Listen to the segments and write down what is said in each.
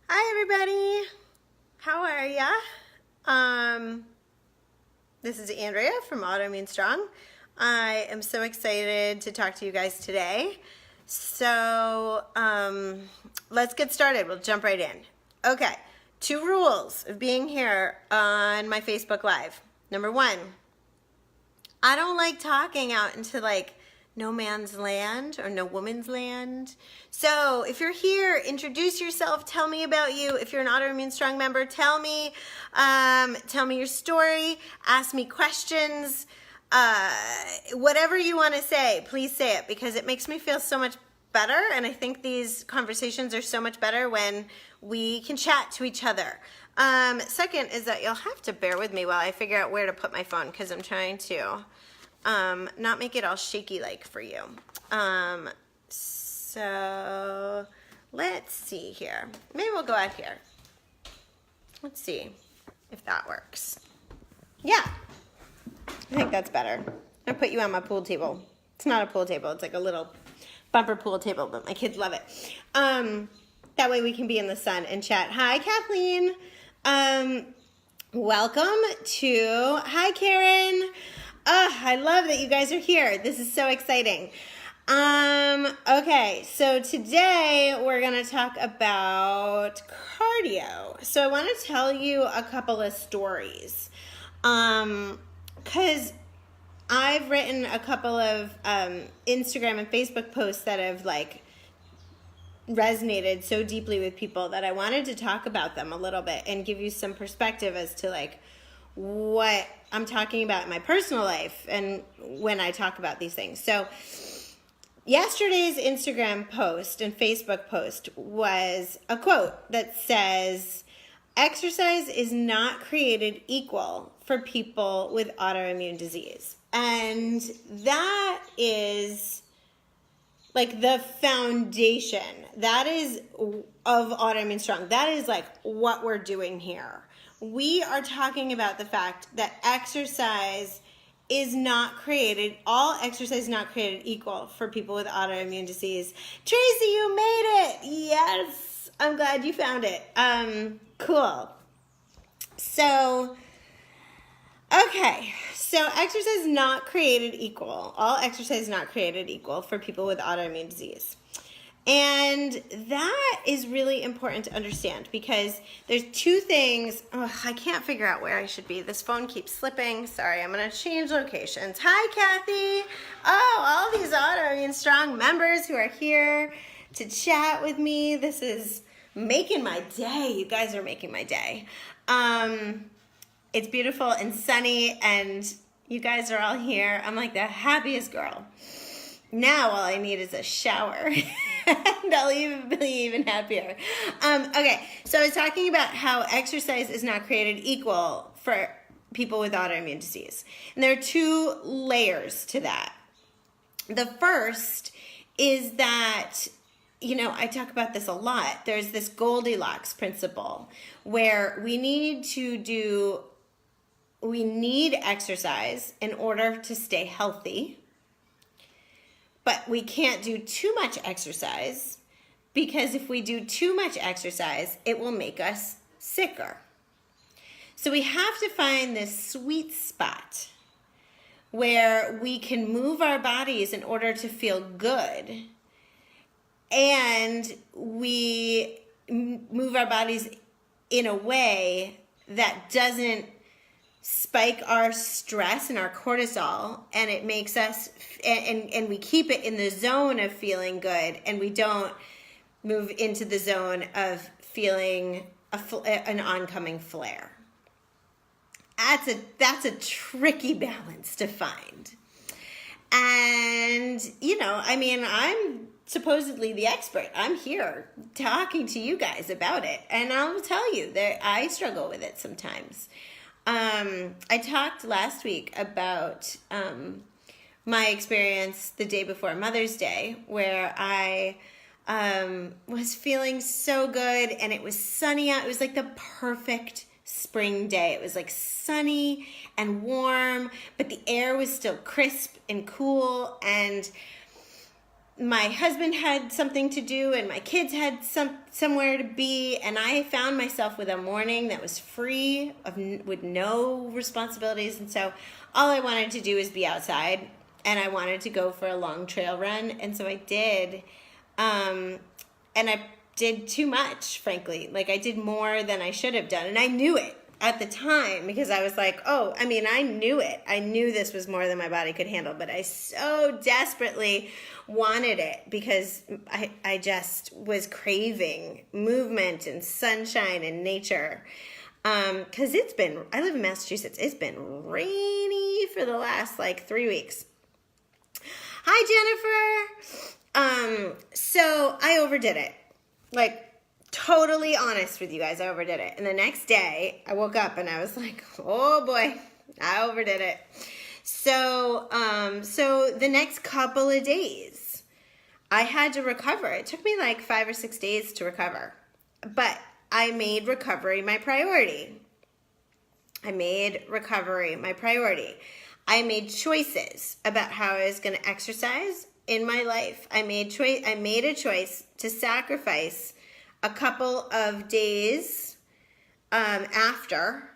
Hi everybody, how are ya? This is Andrea from Autoimmune Strong. I am so excited to talk to you guys today. So let's get started. We'll jump right in. Okay, 2 rules of being here on my Facebook Live. Number 1, I don't like talking out into no man's land or no woman's land. So if you're here, introduce yourself. Tell me about you. If you're an Autoimmune Strong member, tell me your story. Ask me questions. Whatever you want to say, please say it, because it makes me feel so much better. And I think these conversations are so much better when we can chat to each other. Second is that you'll have to bear with me while I figure out where to put my phone, because I'm trying to not make it all shaky for you. So let's see here. Maybe we'll go out here. Let's see if that works. Yeah, I think that's better. I'll put you on my pool table. It's not a pool table. It's like a little bumper pool table, but my kids love it. That way we can be in the sun and chat. Hi, Kathleen. Welcome to, hi, Karen. I love that you guys are here. This is so exciting. Okay, so today we're going to talk about cardio. So I want to tell you a couple of stories. Because I've written a couple of Instagram and Facebook posts that have resonated so deeply with people that I wanted to talk about them a little bit and give you some perspective as to what I'm talking about in my personal life and when I talk about these things. So yesterday's Instagram post and Facebook post was a quote that says, "Exercise is not created equal for people with autoimmune disease." And that is the foundation. That is of Autoimmune Strong. That is what we're doing here. We are talking about the fact that exercise is not created, all exercise is not created equal for people with autoimmune disease. Tracy, you made it! Yes! I'm glad you found it. Cool. So, okay. So exercise is not created equal. All exercise is not created equal for people with autoimmune disease. And that is really important to understand, because there's 2 things. I can't figure out where I should be. This phone keeps slipping. Sorry, I'm going to change locations. Hi, Kathy. Oh, all these Autoimmune Strong members who are here to chat with me. This is making my day. You guys are making my day. It's beautiful and sunny, and you guys are all here. I'm the happiest girl. Now all I need is a shower. And I'll be even happier. Okay, so I was talking about how exercise is not created equal for people with autoimmune disease. And there are 2 layers to that. The first is that, I talk about this a lot. There's this Goldilocks Principle where we need exercise in order to stay healthy. But we can't do too much exercise, because if we do too much exercise, it will make us sicker. So we have to find this sweet spot where we can move our bodies in order to feel good, and we move our bodies in a way that doesn't spike our stress and our cortisol, and it makes us, and we keep it in the zone of feeling good, and we don't move into the zone of feeling an oncoming flare. That's a tricky balance to find. And, I'm supposedly the expert. I'm here talking to you guys about it, and I'll tell you that I struggle with it sometimes. I talked last week about my experience the day before Mother's Day, where I was feeling so good, and it was sunny out. It was the perfect spring day. It was sunny and warm, but the air was still crisp and cool, and my husband had something to do and my kids had somewhere to be, and I found myself with a morning that was free with no responsibilities. And so all I wanted to do was be outside, and I wanted to go for a long trail run, and so I did. And I did too much, frankly. Like, I did more than I should have done, and I knew it at the time, because I was like, I knew it. I knew this was more than my body could handle, but I so desperately wanted it because I just was craving movement and sunshine and nature. Because I live in Massachusetts. It's been rainy for the last 3 weeks. Hi, Jennifer. So I overdid it. Totally honest with you guys, I overdid it. And the next day, I woke up and I was like, oh boy, I overdid it. So the next couple of days, I had to recover. It took me 5 or 6 days to recover. But I made recovery my priority. I made choices about how I was going to exercise in my life. I made a choice to sacrifice a couple of days after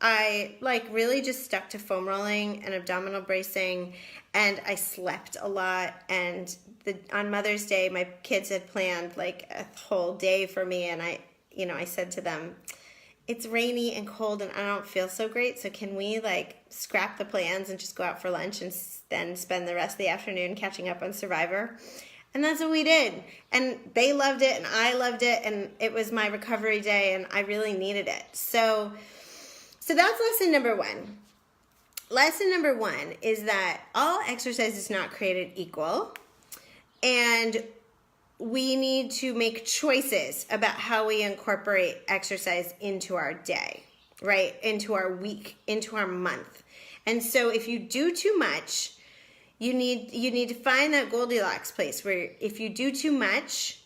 I really just stuck to foam rolling and abdominal bracing, and I slept a lot. And on Mother's Day, my kids had planned a whole day for me, and I said to them, it's rainy and cold and I don't feel so great, so can we scrap the plans and just go out for lunch and then spend the rest of the afternoon catching up on Survivor? And that's what we did. And they loved it and I loved it, and it was my recovery day and I really needed it. So that's lesson number one. Lesson number one is that all exercise is not created equal, and we need to make choices about how we incorporate exercise into our day, right? Into our week, into our month. And so if you do too much, you need to find that Goldilocks place where if you do too much,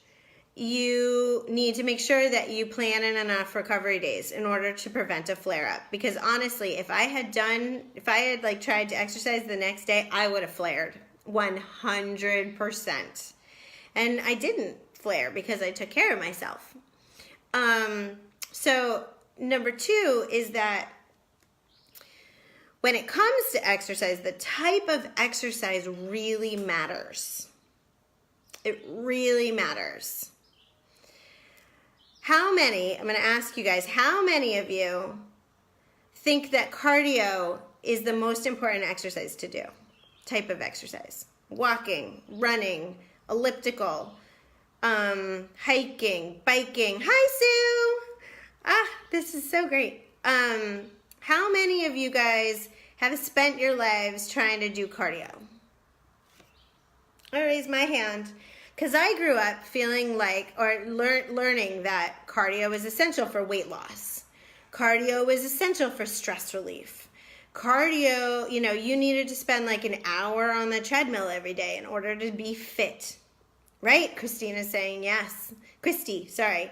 you need to make sure that you plan in enough recovery days in order to prevent a flare-up. Because honestly, if I had tried to exercise the next day, I would have flared 100%. And I didn't flare because I took care of myself. So number two is that when it comes to exercise, the type of exercise really matters. It really matters. I'm going to ask you guys, how many of you think that cardio is the most important exercise to do? Type of exercise. Walking, running, elliptical, hiking, biking. Hi, Sue. This is so great. How many of you guys have spent your lives trying to do cardio? I raise my hand because I grew up feeling learning that cardio is essential for weight loss. Cardio is essential for stress relief. Cardio, you needed to spend an hour on the treadmill every day in order to be fit, right? Christina's saying yes. Christy, sorry.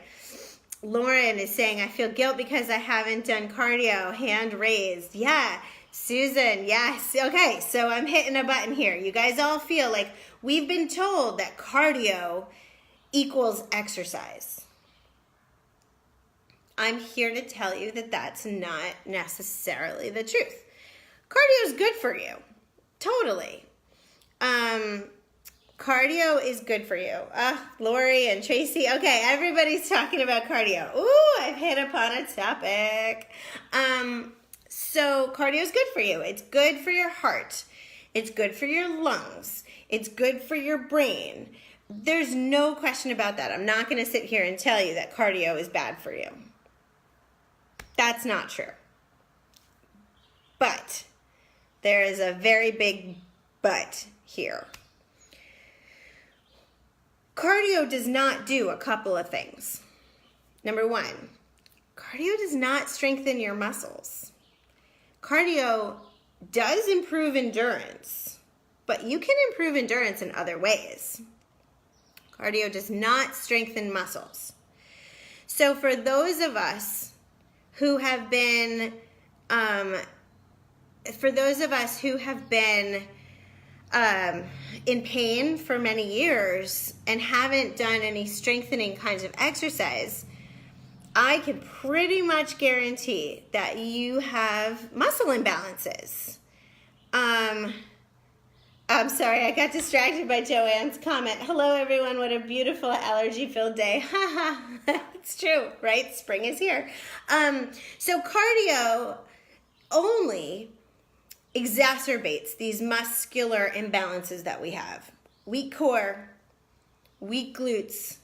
Lauren is saying, I feel guilt because I haven't done cardio. Hand raised. Yeah. Susan, yes. Okay, so I'm hitting a button here. You guys all feel like we've been told that cardio equals exercise. I'm here to tell you that that's not necessarily the truth. Cardio is good for you. Totally. Cardio is good for you. Lori and Tracy. Okay, everybody's talking about cardio. Ooh, I've hit upon a topic. So cardio is good for you. It's good for your heart. It's good for your lungs. It's good for your brain. There's no question about that. I'm not going to sit here and tell you that cardio is bad for you. That's not true. But there is a very big but here. Cardio does not do a couple of things. Number one, cardio does not strengthen your muscles. Cardio does improve endurance, but you can improve endurance in other ways. Cardio does not strengthen muscles. So for those of us who have been in pain for many years and haven't done any strengthening kinds of exercise, I can pretty much guarantee that you have muscle imbalances. I'm sorry, I got distracted by Joanne's comment. Hello, everyone. What a beautiful allergy-filled day. Haha, it's true, right? Spring is here. So cardio only exacerbates these muscular imbalances that we have. Weak core, weak glutes,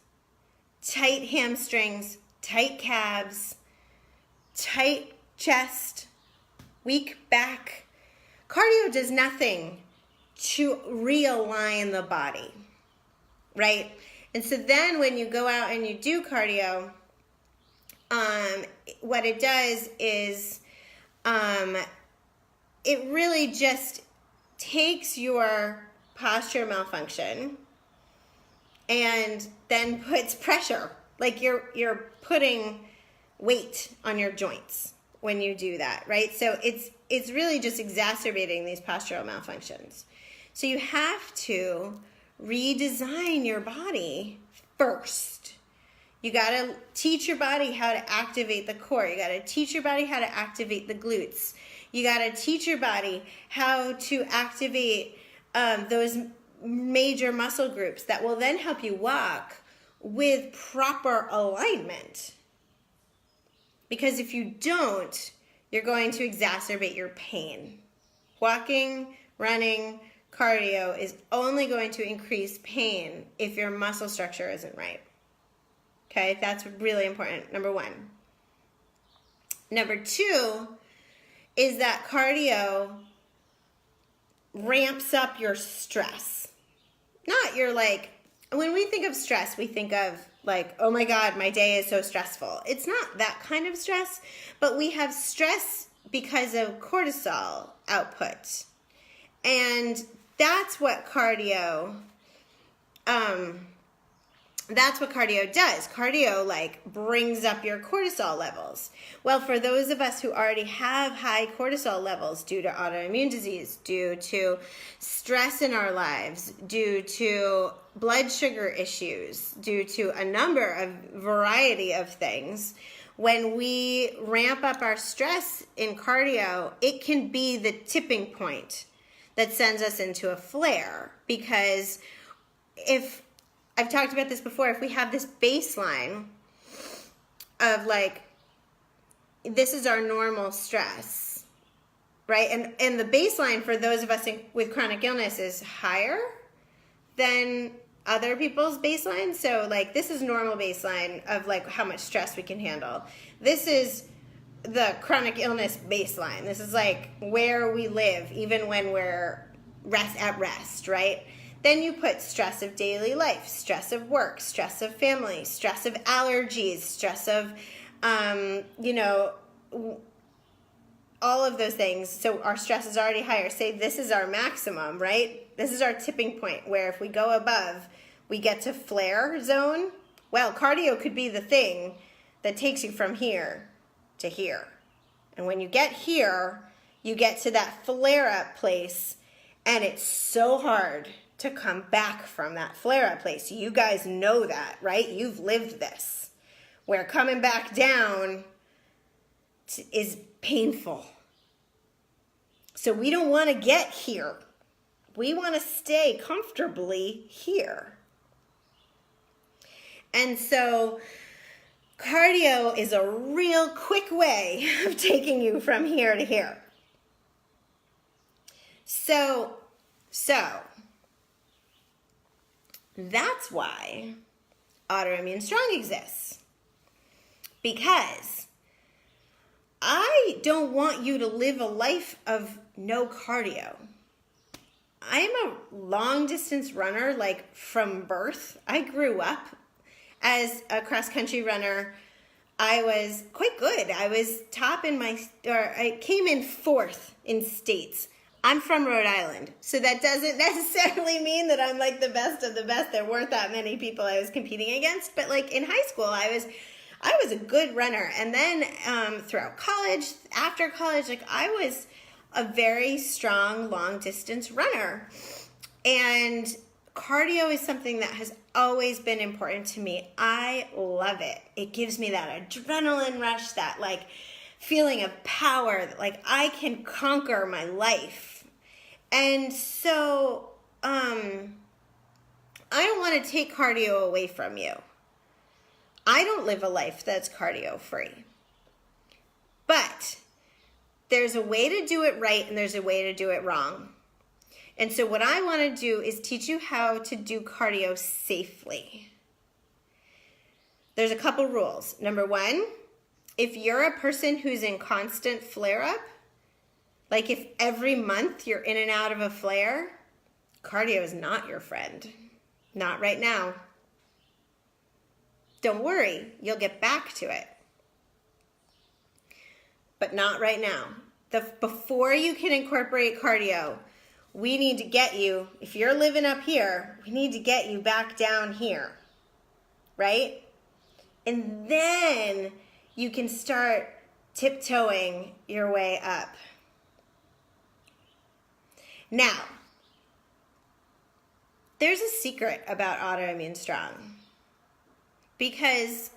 tight hamstrings, tight calves, tight chest, weak back. Cardio does nothing to realign the body, right? And so then when you go out and you do cardio, what it does is it really just takes your posture malfunction and then puts pressure, like you're putting weight on your joints when you do that, right? So it's really just exacerbating these postural malfunctions. So you have to redesign your body first. You got to teach your body how to activate the core. You got to teach your body how to activate the glutes. You got to teach your body how to activate those major muscle groups that will then help you walk with proper alignment. Because if you don't, you're going to exacerbate your pain. Walking, running, cardio is only going to increase pain if your muscle structure isn't right. Okay, that's really important, number one. Number two is that cardio ramps up your stress. Not your when we think of stress, we think of oh my God, my day is so stressful. It's not that kind of stress, but we have stress because of cortisol output. And that's what cardio does. Cardio brings up your cortisol levels. Well, for those of us who already have high cortisol levels due to autoimmune disease, due to stress in our lives, due to blood sugar issues, due to a number of variety of things, when we ramp up our stress in cardio, it can be the tipping point that sends us into a flare. Because if I've talked about this before, if we have this baseline of this is our normal stress, right? And the baseline for those of us with chronic illness is higher than other people's baseline. So this is normal baseline of how much stress we can handle. This is the chronic illness baseline. This is where we live, even when we're at rest, right? Then you put stress of daily life, stress of work, stress of family, stress of allergies, stress of, all of those things. So our stress is already higher. Say this is our maximum, right? This is our tipping point where if we go above, we get to flare zone. Well, cardio could be the thing that takes you from here to here. And when you get here, you get to that flare-up place, and it's so hard to come back from that flare-up place. You guys know that, right? You've lived this, where coming back down is painful. So we don't want to get here. We want to stay comfortably here. And so cardio is a real quick way of taking you from here to here. So that's why Autoimmune Strong exists. Because I don't want you to live a life of no cardio. I am a long distance runner, from birth. I grew up as a cross country runner. I was quite good. I was top I came in fourth in states. I'm from Rhode Island, so that doesn't necessarily mean that I'm the best of the best. There weren't that many people I was competing against, but in high school, I was a good runner. And then throughout college, after college, I was a very strong long distance runner. And cardio is something that has always been important to me. I love it. It gives me that adrenaline rush, that like feeling of power, that like I can conquer my life. And so I don't want to take cardio away from you. I don't live a life that's cardio free. But there's a way to do it right and there's a way to do it wrong. And so what I want to do is teach you how to do cardio safely. There's a couple rules. Number one, if you're a person who's in constant flare-up, like if every month you're in and out of a flare, cardio is not your friend. Not right now. Don't worry, you'll get back to it. But not right now. Before you can incorporate cardio, we need to get you, if you're living up here, we need to get you back down here, right? And then you can start tiptoeing your way up. Now, there's a secret about Autoimmune Strong, because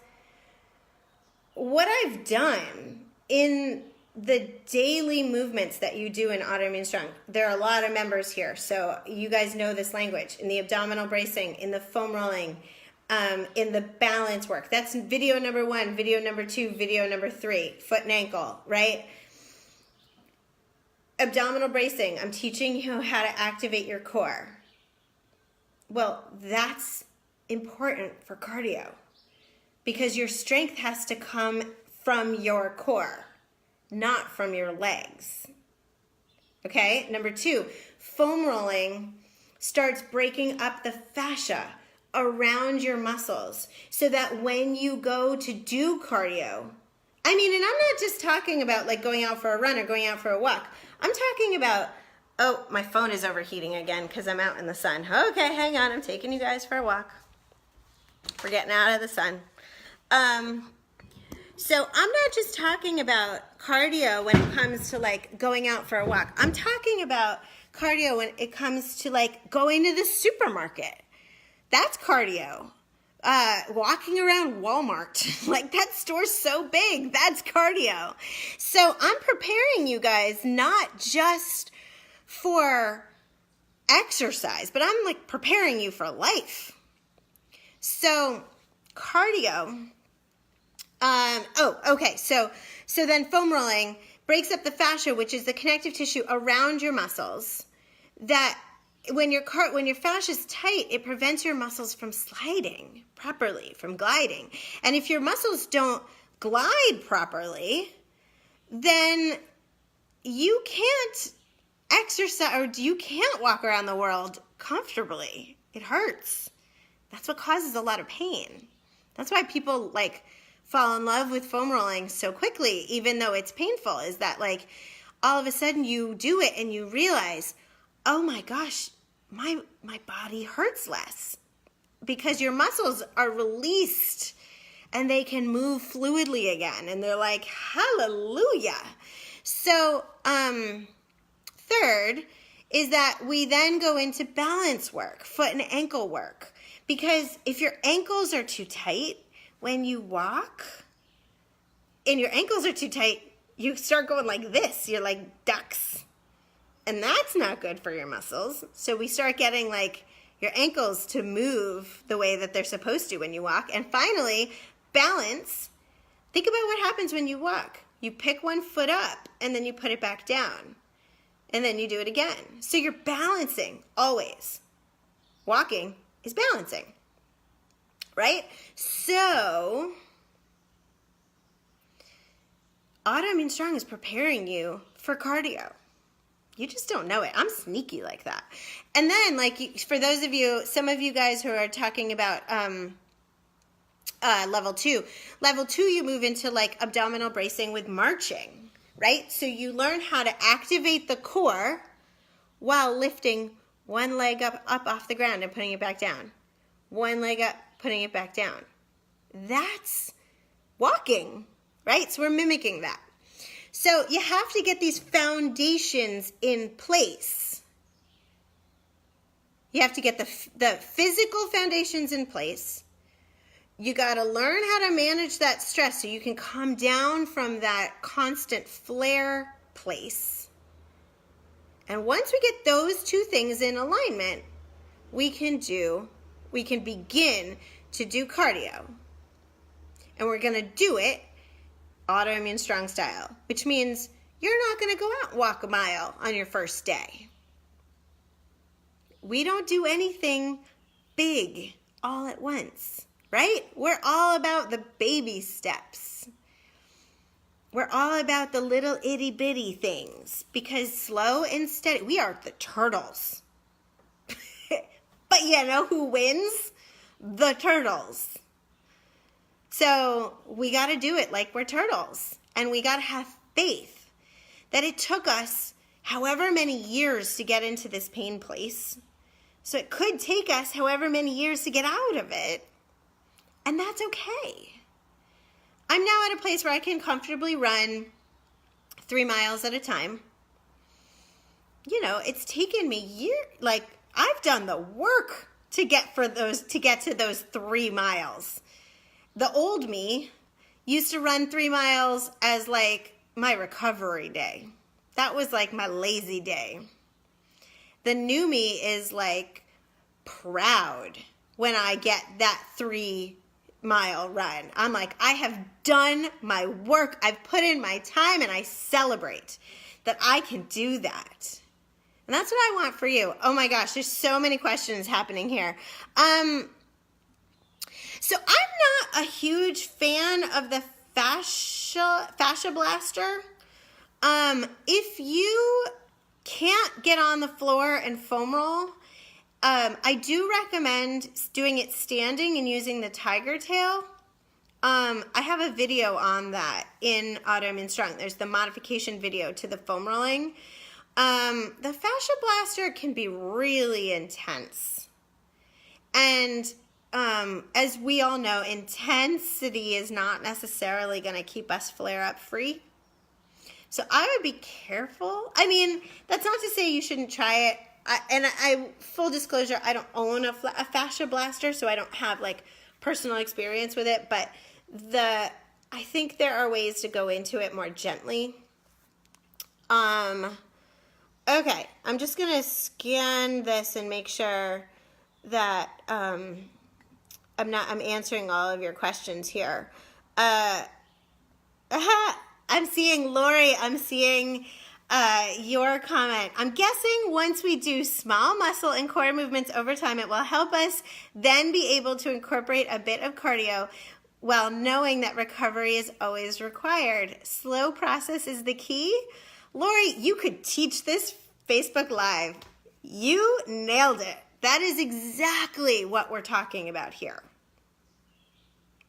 what I've done in the daily movements that you do in Autoimmune Strong, there are a lot of members here, so you guys know this language, in the abdominal bracing, in the foam rolling, in the balance work. That's video number 1, video number 2, video number 3, foot and ankle, right? Abdominal bracing, I'm teaching you how to activate your core. Well, that's important for cardio because your strength has to come from your core, not from your legs. Okay? Number 2, foam rolling starts breaking up the fascia around your muscles so that when you go to do cardio, I mean, and I'm not just talking about like going out for a run or going out for a walk. I'm talking about, oh, my phone is overheating again because I'm out in the sun. Okay, hang on. I'm taking you guys for a walk. We're getting out of the sun. So I'm not just talking about cardio when it comes to like going out for a walk. I'm talking about cardio when it comes to like going to the supermarket. That's cardio. Walking around Walmart, like that store's so big, that's cardio. So I'm preparing you guys not just for exercise, but I'm like preparing you for life. So cardio, so then foam rolling breaks up the fascia, which is the connective tissue around your muscles, that when your fascia is tight, it prevents your muscles from sliding properly, from gliding. And if your muscles don't glide properly, then you can't exercise or you can't walk around the world comfortably. It hurts. That's what causes a lot of pain. That's why people like fall in love with foam rolling so quickly, even though it's painful, is that like all of a sudden you do it and you realize, oh my gosh, my body hurts less because your muscles are released and they can move fluidly again. And they're like, hallelujah. So, third is that we then go into balance work, foot and ankle work. Because if your ankles are too tight when you walk, and your ankles are too tight, you start going like this. You're like ducks. And that's not good for your muscles. So we start getting like your ankles to move the way that they're supposed to when you walk. And finally, balance. Think about what happens when you walk. You pick one foot up and then you put it back down. And then you do it again. So you're balancing always. Walking is balancing. Right? So Autoimmune Strong is preparing you for cardio. You just don't know it. I'm sneaky like that. And then, like, for those of you, some of you guys who are talking about level 2. Level 2, you move into, like, abdominal bracing with marching, right? So you learn how to activate the core while lifting one leg up off the ground and putting it back down. One leg up, putting it back down. That's walking, right? So we're mimicking that. So you have to get these foundations in place. You have to get the physical foundations in place. You got to learn how to manage that stress so you can calm down from that constant flare place. And once we get those two things in alignment, we can begin to do cardio. And we're going to do it Autoimmune Strong style, which means you're not going to go out and walk a mile on your first day. We don't do anything big all at once, right? We're all about the baby steps. We're all about the little itty bitty things because slow and steady, we are the turtles. But you know who wins? The turtles. So we got to do it like we're turtles. And we got to have faith that it took us however many years to get into this pain place. So it could take us however many years to get out of it. And that's okay. I'm now at a place where I can comfortably run 3 miles at a time. You know, it's taken me years. Like, I've done the work to get to those 3 miles. The old me used to run 3 miles as like my recovery day. That was like my lazy day. The new me is like proud when I get that 3-mile run. I'm like, I have done my work. I've put in my time and I celebrate that I can do that. And that's what I want for you. Oh my gosh, there's so many questions happening here. So I'm not a huge fan of the fascia blaster. If you can't get on the floor and foam roll, I do recommend doing it standing and using the tiger tail. I have a video on that in Autoimmune Strong. There's the modification video to the foam rolling. The fascia blaster can be really intense. And as we all know, intensity is not necessarily going to keep us flare-up free. So I would be careful. I mean, that's not to say you shouldn't try it. I full disclosure, I don't own a fascia blaster, so I don't have like personal experience with it. But I think there are ways to go into it more gently. Okay, I'm just gonna scan this and make sure that I'm answering all of your questions here. I'm seeing Lori. I'm seeing your comment. I'm guessing once we do small muscle and core movements over time, it will help us then be able to incorporate a bit of cardio while knowing that recovery is always required. Slow process is the key. Lori, you could teach this Facebook Live. You nailed it. That is exactly what we're talking about here.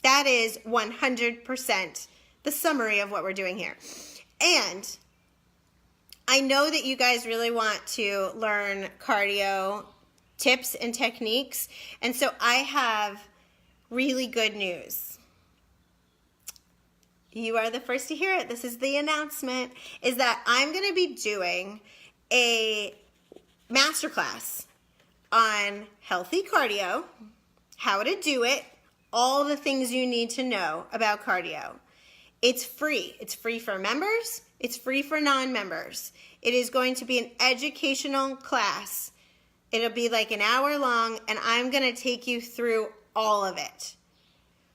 That is 100% the summary of what we're doing here. And I know that you guys really want to learn cardio tips and techniques. And so I have really good news. You are the first to hear it. This is the announcement, is that I'm going to be doing a masterclass on healthy cardio, how to do it, all the things you need to know about cardio. It's free. It's free for members. It's free for non-members. It is going to be an educational class. It'll be like an hour long, and I'm going to take you through all of it.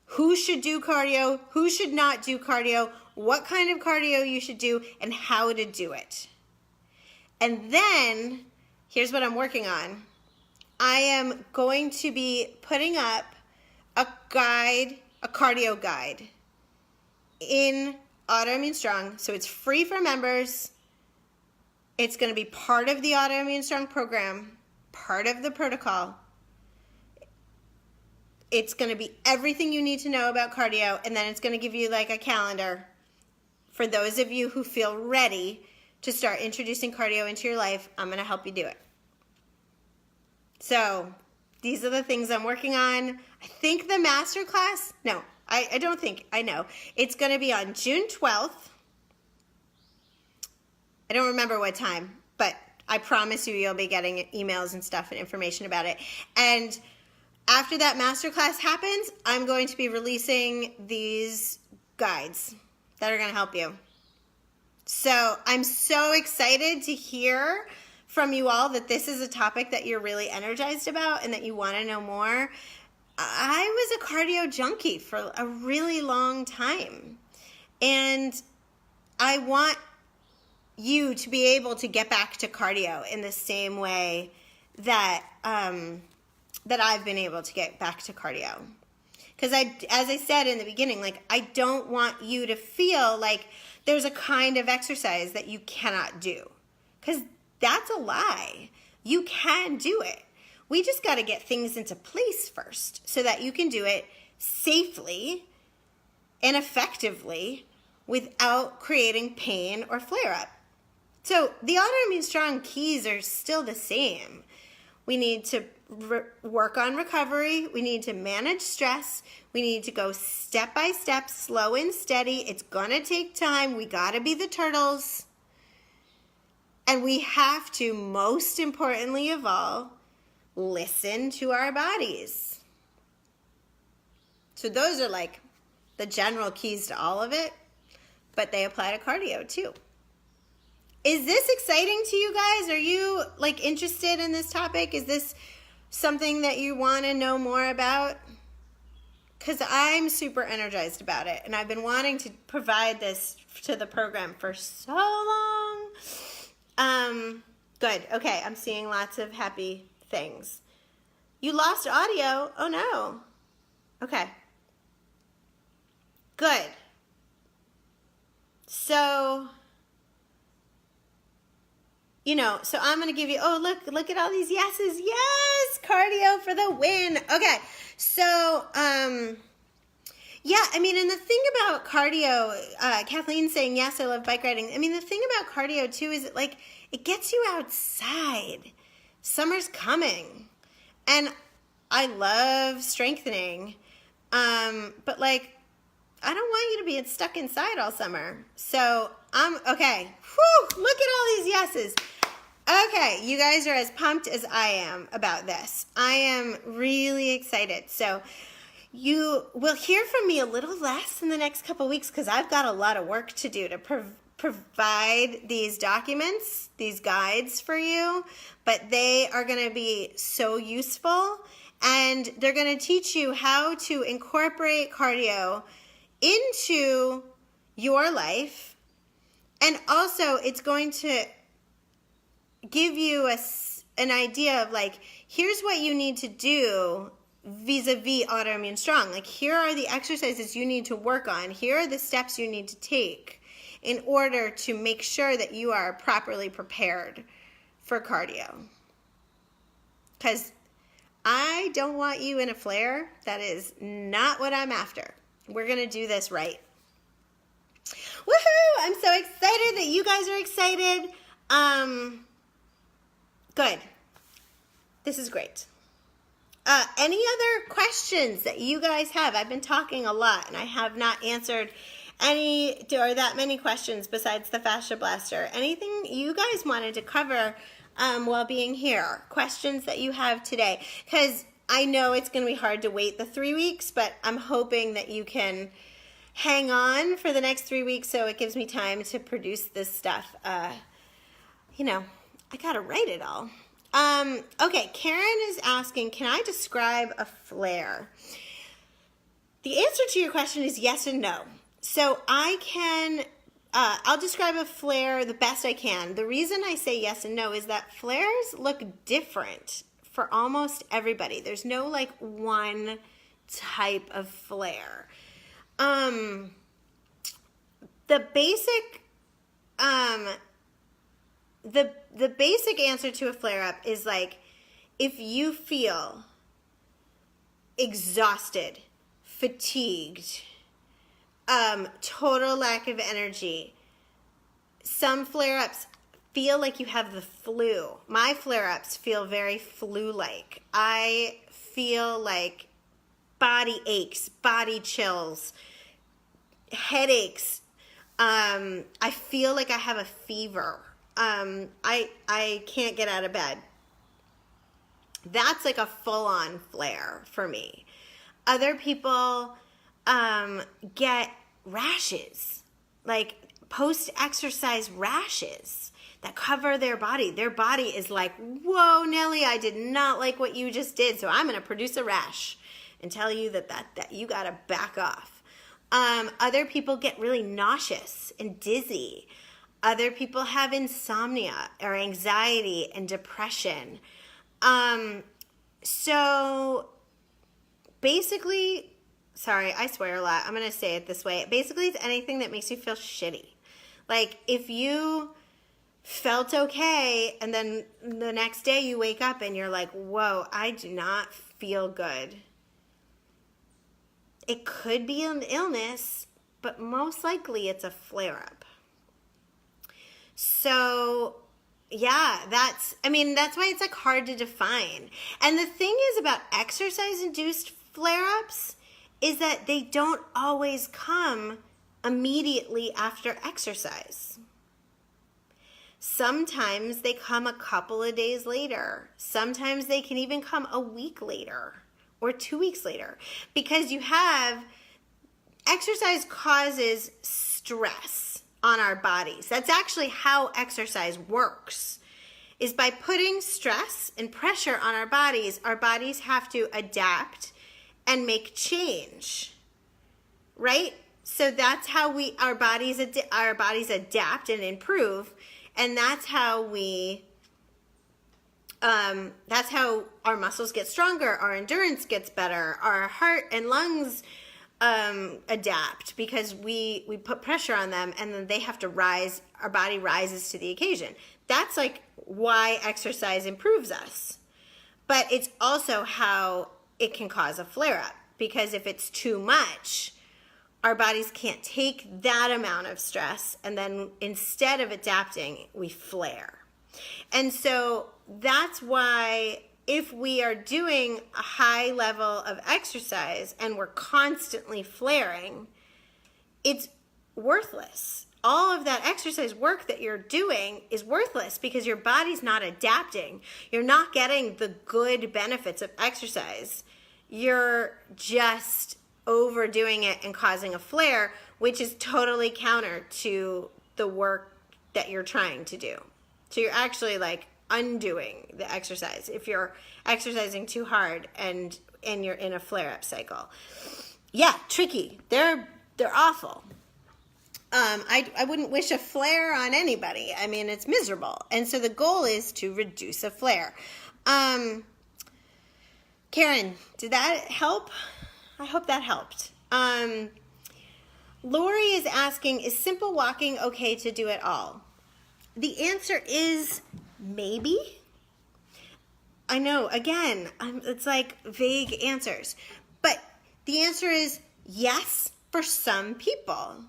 Who should do cardio? Who should not do cardio? What kind of cardio you should do, and how to do it. And then, here's what I'm working on. I am going to be putting up a guide, a cardio guide in Autoimmune Strong. So it's free for members. It's going to be part of the Autoimmune Strong program, part of the protocol. It's going to be everything you need to know about cardio, and then it's going to give you like a calendar for those of you who feel ready to start introducing cardio into your life. I'm going to help you do it. So these are the things I'm working on. I think the masterclass, no, I don't think, I know. It's going to be on June 12th. I don't remember what time, but I promise you, you'll be getting emails and stuff and information about it. And after that masterclass happens, I'm going to be releasing these guides that are going to help you. So I'm so excited to hear from you all that this is a topic that you're really energized about and that you want to know more. I was a cardio junkie for a really long time, and I want you to be able to get back to cardio in the same way that that I've been able to get back to cardio. Because as I said in the beginning, like, I don't want you to feel like there's a kind of exercise that you cannot do, because that's a lie. You can do it. We just got to get things into place first so that you can do it safely and effectively without creating pain or flare up. So the Autoimmune Strong keys are still the same. We need to work on recovery. We need to manage stress. We need to go step by step, slow and steady. It's going to take time. We got to be the turtles. And we have to, most importantly of all, listen to our bodies. So those are like the general keys to all of it, but they apply to cardio too. Is this exciting to you guys? Are you like interested in this topic? Is this something that you want to know more about? Because I'm super energized about it, and I've been wanting to provide this to the program for so long. Good. Okay, I'm seeing lots of happy things. You lost audio? Oh no. Okay. Good. So, so I'm going to give you, look at all these yeses. Yes, cardio for the win. Okay. So, yeah, I mean, and the thing about cardio, Kathleen's saying, yes, I love bike riding. I mean, the thing about cardio too is it gets you outside. Summer's coming, and I love strengthening, but I don't want you to be stuck inside all summer. So okay. Whew, look at all these yeses. Okay, you guys are as pumped as I am about this. I am really excited. So you will hear from me a little less in the next couple weeks because I've got a lot of work to do to provide these documents, these guides for you, but they are going to be so useful, and they're going to teach you how to incorporate cardio into your life, and also it's going to give you an idea of here's what you need to do vis-a-vis Autoimmune Strong. Here are the exercises you need to work on. Here are the steps you need to take in order to make sure that you are properly prepared for cardio. Because I don't want you in a flare. That is not what I'm after. We're going to do this right. Woohoo! I'm so excited that you guys are excited. Good. This is great. Any other questions that you guys have? I've been talking a lot, and I have not answered any or that many questions besides the fascia blaster. Anything you guys wanted to cover while being here? Questions that you have today? Because I know it's going to be hard to wait the 3 weeks, but I'm hoping that you can hang on for the next 3 weeks so it gives me time to produce this stuff. I got to write it all. Okay, Karen is asking, can I describe a flare? The answer to your question is yes and no. So I'll describe a flare the best I can. The reason I say yes and no is that flares look different for almost everybody. There's no one type of flare. The basic answer to a flare-up is if you feel exhausted, fatigued, total lack of energy. Some flare-ups feel like you have the flu. My flare-ups feel very flu-like. I feel like body aches, body chills, headaches. I feel like I have a fever I can't get out of bed. That's like a full-on flare for me. Other people get rashes, like post-exercise rashes that cover their body. Their body is like, whoa, Nelly, I did not like what you just did, so I'm going to produce a rash and tell you that you got to back off. Other people get really nauseous and dizzy. Other people have insomnia or anxiety and depression. So basically, sorry, I swear a lot. I'm going to say it this way. Basically, it's anything that makes you feel shitty. Like if you felt okay and then the next day you wake up and you're like, whoa, I do not feel good. It could be an illness, but most likely it's a flare-up. So yeah, that's why it's like hard to define. And the thing is about exercise-induced flare-ups is that they don't always come immediately after exercise. Sometimes they come a couple of days later. Sometimes they can even come a week later or 2 weeks later, because exercise causes stress on our bodies. That's actually how exercise works, is by putting stress and pressure on our bodies have to adapt and make change, right? So that's how our bodies adapt and improve, and that's how our muscles get stronger, our endurance gets better, our heart and lungs adapt, because we put pressure on them and then they have to rise. Our body rises to the occasion. That's like why exercise improves us. But it's also how it can cause a flare-up, because if it's too much, our bodies can't take that amount of stress, and then instead of adapting, we flare. And so that's why if we are doing a high level of exercise and we're constantly flaring, it's worthless. All of that exercise work that you're doing is worthless because your body's not adapting. You're not getting the good benefits of exercise. You're just overdoing it and causing a flare, which is totally counter to the work that you're trying to do. So you're actually like undoing the exercise if you're exercising too hard and you're in a flare-up cycle. Yeah, tricky. They're awful. I wouldn't wish a flare on anybody. I mean, it's miserable. And so the goal is to reduce a flare. Karen, did that help? I hope that helped. Lori is asking, is simple walking okay to do at all? The answer is maybe. I know, again, it's like vague answers. But the answer is yes for some people,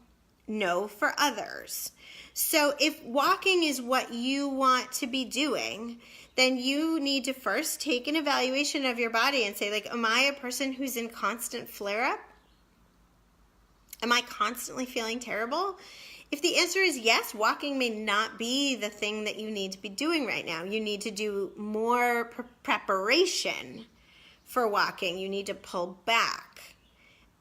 no for others. So if walking is what you want to be doing, then you need to first take an evaluation of your body and say, like, am I a person who's in constant flare-up? Am I constantly feeling terrible? If the answer is yes, walking may not be the thing that you need to be doing right now. You need to do more preparation for walking. You need to pull back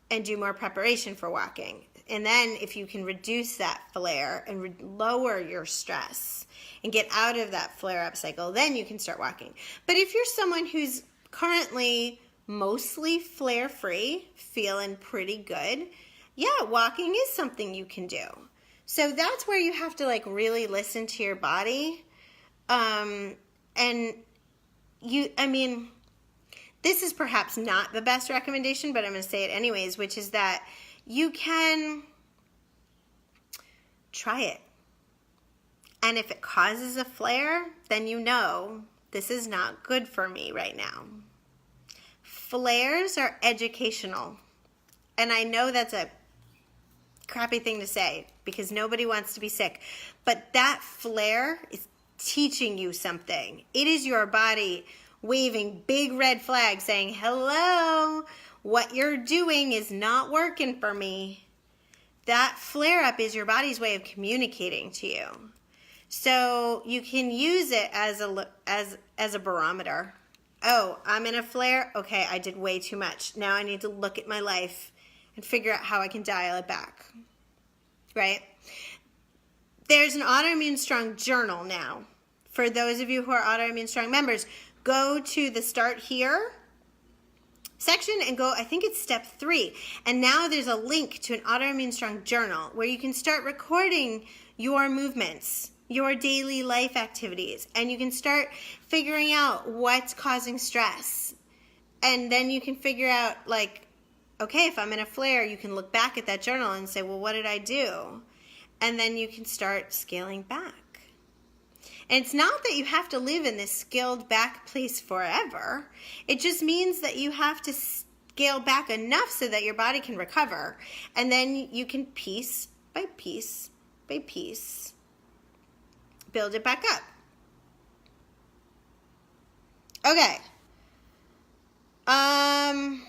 and do more preparation for walking. And then if you can reduce that flare and lower your stress and get out of that flare-up cycle, then you can start walking. But if you're someone who's currently mostly flare-free, feeling pretty good, yeah, walking is something you can do. So that's where you have to like really listen to your body. This is perhaps not the best recommendation, but I'm going to say it anyways, which is that you can try it. And if it causes a flare, then you know this is not good for me right now. Flares are educational. And I know that's a crappy thing to say because nobody wants to be sick. But that flare is teaching you something. It is your body waving big red flags saying, hello, what you're doing is not working for me. That flare-up is your body's way of communicating to you. So you can use it as a barometer. Oh, I'm in a flare. Okay, I did way too much. Now I need to look at my life and figure out how I can dial it back. Right? There's an Autoimmune Strong journal now. For those of you who are Autoimmune Strong members, go to the Start Here section and go, I think it's step 3. And now there's a link to an Autoimmune Strong journal where you can start recording your movements, your daily life activities, and you can start figuring out what's causing stress. And then you can figure out, like, okay, if I'm in a flare, you can look back at that journal and say, well, what did I do? And then you can start scaling back. And it's not that you have to live in this scaled back place forever. It just means that you have to scale back enough so that your body can recover. And then you can piece by piece by piece build it back up. Okay. I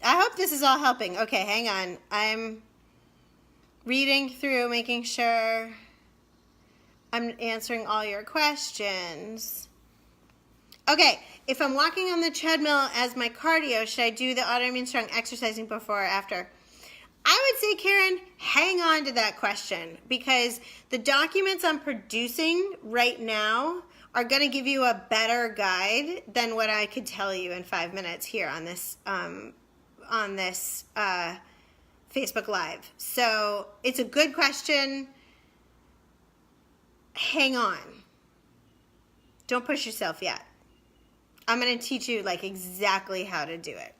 hope this is all helping. Okay, hang on. I'm reading through, making sure I'm answering all your questions. Okay, if I'm walking on the treadmill as my cardio, should I do the Autoimmune Strong exercising before or after? I would say, Karen, hang on to that question, because the documents I'm producing right now are going to give you a better guide than what I could tell you in 5 minutes here on this Facebook Live. So it's a good question. Hang on. Don't push yourself yet. I'm going to teach you like exactly how to do it.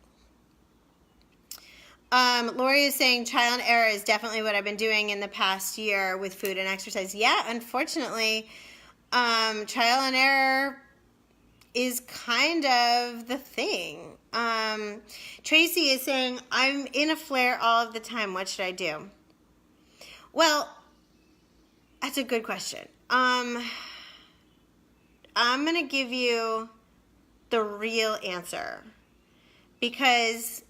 Lori is saying trial and error is definitely what I've been doing in the past year with food and exercise. Yeah, unfortunately, trial and error is kind of the thing. Tracy is saying, I'm in a flare all of the time. What should I do? Well, that's a good question. I'm going to give you the real answer, because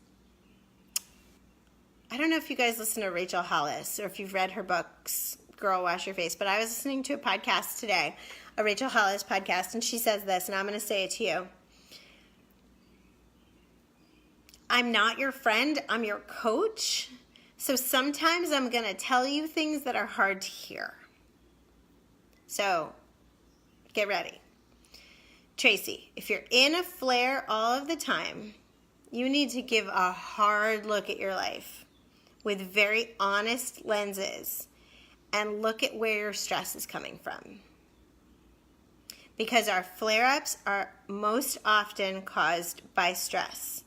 I don't know if you guys listen to Rachel Hollis or if you've read her books, Girl, Wash Your Face, but I was listening to a podcast today, a Rachel Hollis podcast, and she says this, and I'm going to say it to you. I'm not your friend, I'm your coach. So sometimes I'm going to tell you things that are hard to hear. So get ready. Tracy, if you're in a flare all of the time, you need to give a hard look at your life with very honest lenses and look at where your stress is coming from. Because our flare-ups are most often caused by stress.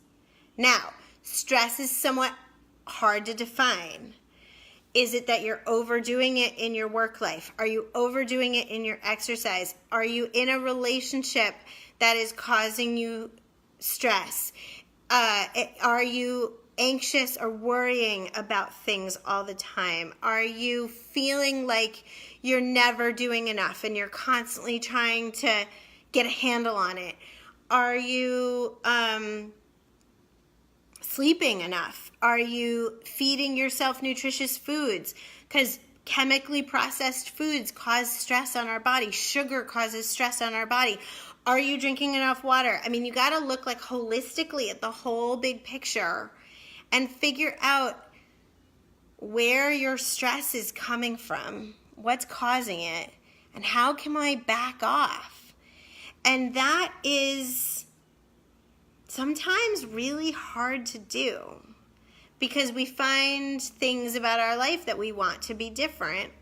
Now, stress is somewhat hard to define. Is it that you're overdoing it in your work life? Are you overdoing it in your exercise? Are you in a relationship that is causing you stress? Are you anxious or worrying about things all the time? Are you feeling like you're never doing enough and you're constantly trying to get a handle on it? Are you sleeping enough? Are you feeding yourself nutritious foods? Because chemically processed foods cause stress on our body. Sugar causes stress on our body. Are you drinking enough water? I mean, you got to look like holistically at the whole big picture and figure out where your stress is coming from, what's causing it, and how can I back off? And that is sometimes really hard to do because we find things about our life that we want to be different,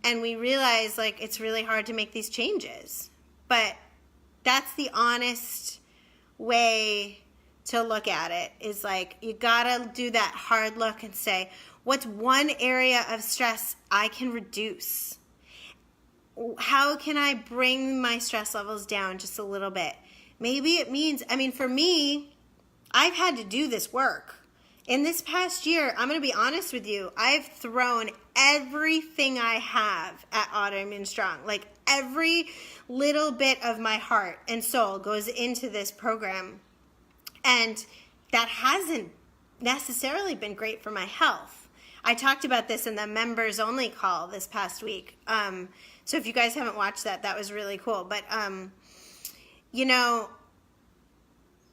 and we realize like it's really hard to make these changes. But that's the honest way to look at it, is like you gotta do that hard look and say, what's one area of stress I can reduce? How can I bring my stress levels down just a little bit? Maybe it means, I mean, for me, I've had to do this work. In this past year, I'm going to be honest with you, I've thrown everything I have at Autoimmune Strong. Like every little bit of my heart and soul goes into this program. And that hasn't necessarily been great for my health. I talked about this in the members only call this past week. So if you guys haven't watched that, that was really cool. But, you know,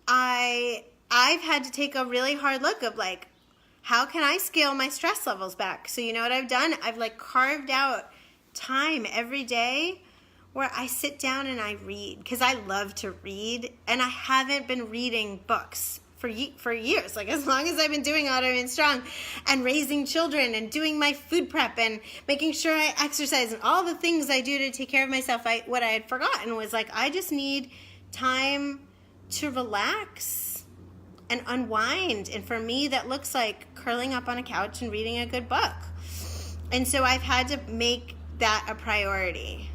I've had to take a really hard look of like, how can I scale my stress levels back? So you know what I've done? I've like carved out time every day where I sit down and I read, because I love to read, and I haven't been reading books for years, like as long as I've been doing Autoimmune Strong and raising children and doing my food prep and making sure I exercise and all the things I do to take care of myself. What I had forgotten was like, I just need time to relax and unwind. And for me, that looks like curling up on a couch and reading a good book. And so I've had to make that a priority.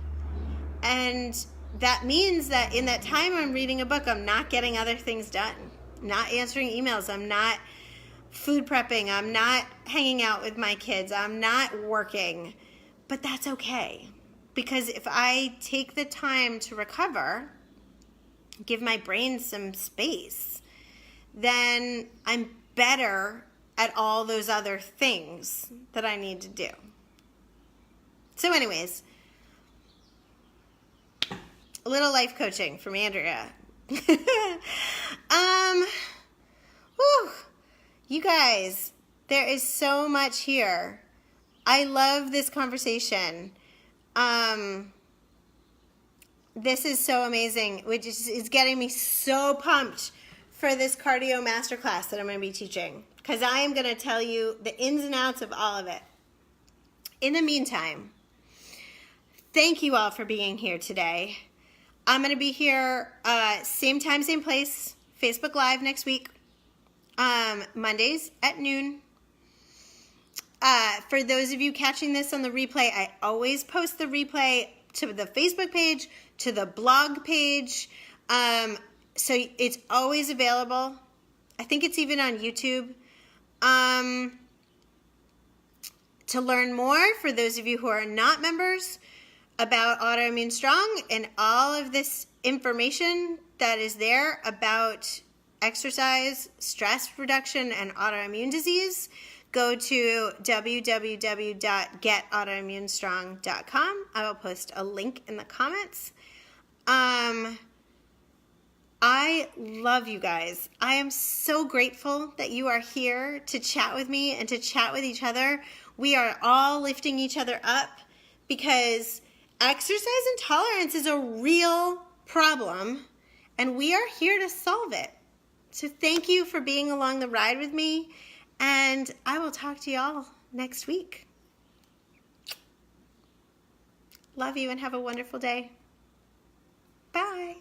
And that means that in that time I'm reading a book, I'm not getting other things done. Not answering emails. I'm not food prepping. I'm not hanging out with my kids. I'm not working. But that's okay. Because if I take the time to recover, give my brain some space, then I'm better at all those other things that I need to do. So anyways, a little life coaching from Andrea. You guys, there is so much here. I love this conversation. This is so amazing, which is getting me so pumped for this cardio masterclass that I'm going to be teaching, because I am going to tell you the ins and outs of all of it. In the meantime, thank you all for being here today. I'm going to be here same time, same place, Facebook Live next week, Mondays at noon. For those of you catching this on the replay, I always post the replay to the Facebook page, to the blog page, so it's always available. I think it's even on YouTube. To learn more, for those of you who are not members, about Autoimmune Strong and all of this information that is there about exercise, stress reduction, and autoimmune disease, go to www.getautoimmunestrong.com. I will post a link in the comments. I love you guys. I am so grateful that you are here to chat with me and to chat with each other. We are all lifting each other up, because exercise intolerance is a real problem, and we are here to solve it. So thank you for being along the ride with me, and I will talk to y'all next week. Love you and have a wonderful day. Bye.